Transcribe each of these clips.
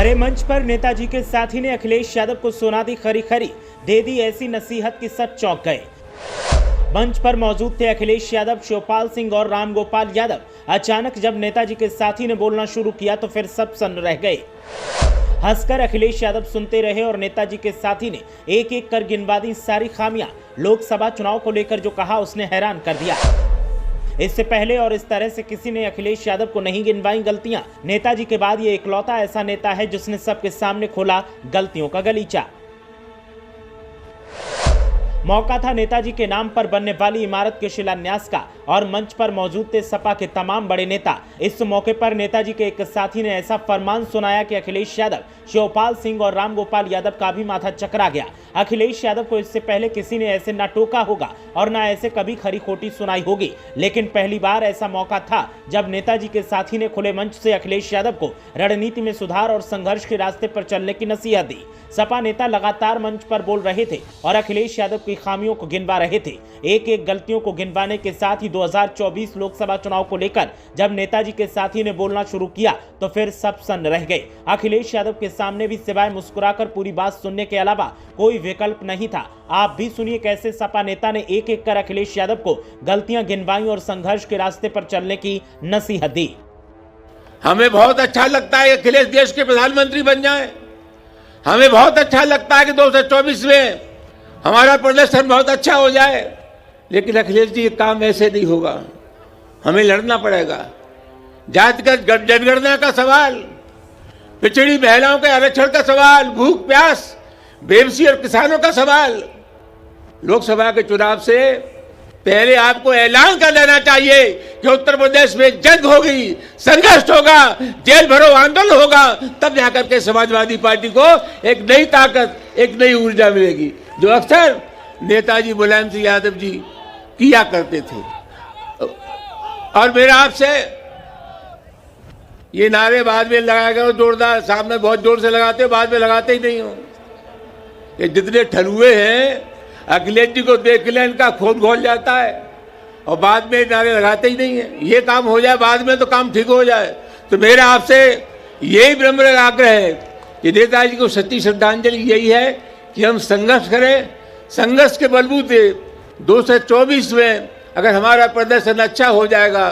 बड़े मंच पर नेताजी के साथी ने अखिलेश यादव को सोना दी खरी खरी, दे दी ऐसी नसीहत कि सब चौंक गए। मंच पर मौजूद थे अखिलेश यादव, शिवपाल सिंह और रामगोपाल यादव। अचानक जब नेताजी के साथी ने बोलना शुरू किया तो फिर सब सन्न रह गए। हंसकर अखिलेश यादव सुनते रहे और नेताजी के साथी ने एक एक कर गिनवा दी सारी खामियां। लोकसभा चुनाव को लेकर जो कहा उसने हैरान कर दिया। इससे पहले और इस तरह से किसी ने अखिलेश यादव को नहीं गिनवाई गलतियां। नेताजी के बाद ये इकलौता ऐसा नेता है जिसने सबके सामने खोला गलतियों का गलीचा। मौका था नेताजी के नाम पर बनने वाली इमारत के शिलान्यास का और मंच पर मौजूद थे सपा के तमाम बड़े नेता। इस मौके पर नेताजी के एक साथी ने ऐसा फरमान सुनाया कि अखिलेश यादव, शिवपाल सिंह और रामगोपाल यादव का भी माथा चकरा गया। अखिलेश यादव को इससे पहले किसी ने ऐसे ना टोका होगा और ना ऐसे कभी खरी खोटी सुनाई होगी, लेकिन पहली बार ऐसा मौका था जब नेताजी के साथी ने खुले मंच से अखिलेश यादव को रणनीति में सुधार और संघर्ष के रास्ते पर चलने की नसीहत दी। सपा नेता लगातार मंच पर बोल रहे थे और अखिलेश यादव की खामियों को गिनवा रहे थे। एक एक गलतियों को गिनवाने के साथ ही 2024 लोकसभा चुनाव को लेकर जब नेताजी के साथी ने बोलना शुरू किया तो फिर सब सन्न रह गए। अखिलेश यादव के सामने भी सिवाय मुस्कुराकर पूरी बात सुनने के अलावा कोई विकल्प नहीं था। आप भी सुनिए कैसे सपा नेता ने एक एक कर अखिलेश यादव को गलतियां गिनवाई और संघर्ष के रास्ते पर चलने की नसीहत दी। हमें बहुत अच्छा लगता है अखिलेश देश के प्रधानमंत्री बन जाए। हमें बहुत अच्छा लगता है कि 2024 में हमारा प्रदर्शन बहुत अच्छा हो जाए, लेकिन अखिलेश जी ये काम ऐसे नहीं होगा। हमें लड़ना पड़ेगा। जातिगत जनगणना का सवाल, पिछड़ी महिलाओं के आरक्षण का सवाल, भूख प्यास, बेबसी और किसानों का सवाल। लोकसभा के चुनाव से पहले आपको ऐलान कर देना चाहिए कि उत्तर प्रदेश में जंग होगी, संघर्ष होगा, जेल भरो आंदोलन होगा, तब जाकर के समाजवादी पार्टी को एक नई ताकत, एक नई ऊर्जा मिलेगी, जो अक्सर नेताजी मुलायम सिंह यादव जी किया करते थे। और मेरा आपसे ये नारे बाद में लगाया गया जोरदार, सामने बहुत जोर से लगाते हो, बाद में लगाते ही नहीं हो। ये जितने ठलुए हैं अखिलेश जी को देख ले इनका खून घोल जाता है और बाद में नारे लगाते ही नहीं है। ये काम हो जाए बाद में तो काम ठीक हो जाए। तो मेरा आपसे यही विनम्र आग्रह है कि नेताजी को सच्ची श्रद्धांजलि यही है कि हम संघर्ष करें। संघर्ष के बलबूते 2024 में अगर हमारा प्रदर्शन अच्छा हो जाएगा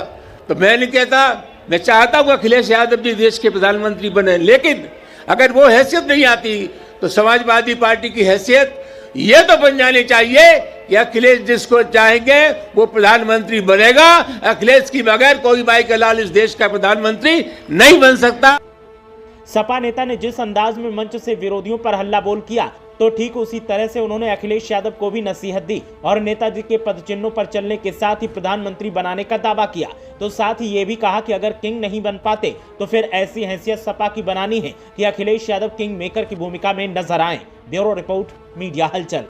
तो मैं नहीं कहता, मैं चाहता हूँ अखिलेश यादव जी देश के प्रधानमंत्री बने, लेकिन अगर वो हैसियत नहीं आती तो समाजवादी पार्टी की हैसियत ये तो बन जानी चाहिए कि अखिलेश जिसको चाहेंगे वो प्रधानमंत्री बनेगा। अखिलेश की बगैर कोई भाई का लाल इस देश का प्रधानमंत्री नहीं बन सकता। सपा नेता ने जिस अंदाज में मंच से विरोधियों पर हल्ला बोल किया तो ठीक उसी तरह से उन्होंने अखिलेश यादव को भी नसीहत दी और नेताजी के पदचिन्हों पर चलने के साथ ही प्रधानमंत्री बनाने का दावा किया। तो साथ ही ये भी कहा कि अगर किंग नहीं बन पाते तो फिर ऐसी हैसियत सपा की बनानी है कि अखिलेश यादव किंग मेकर की भूमिका में नजर आए। ब्यूरो रिपोर्ट, मीडिया हलचल।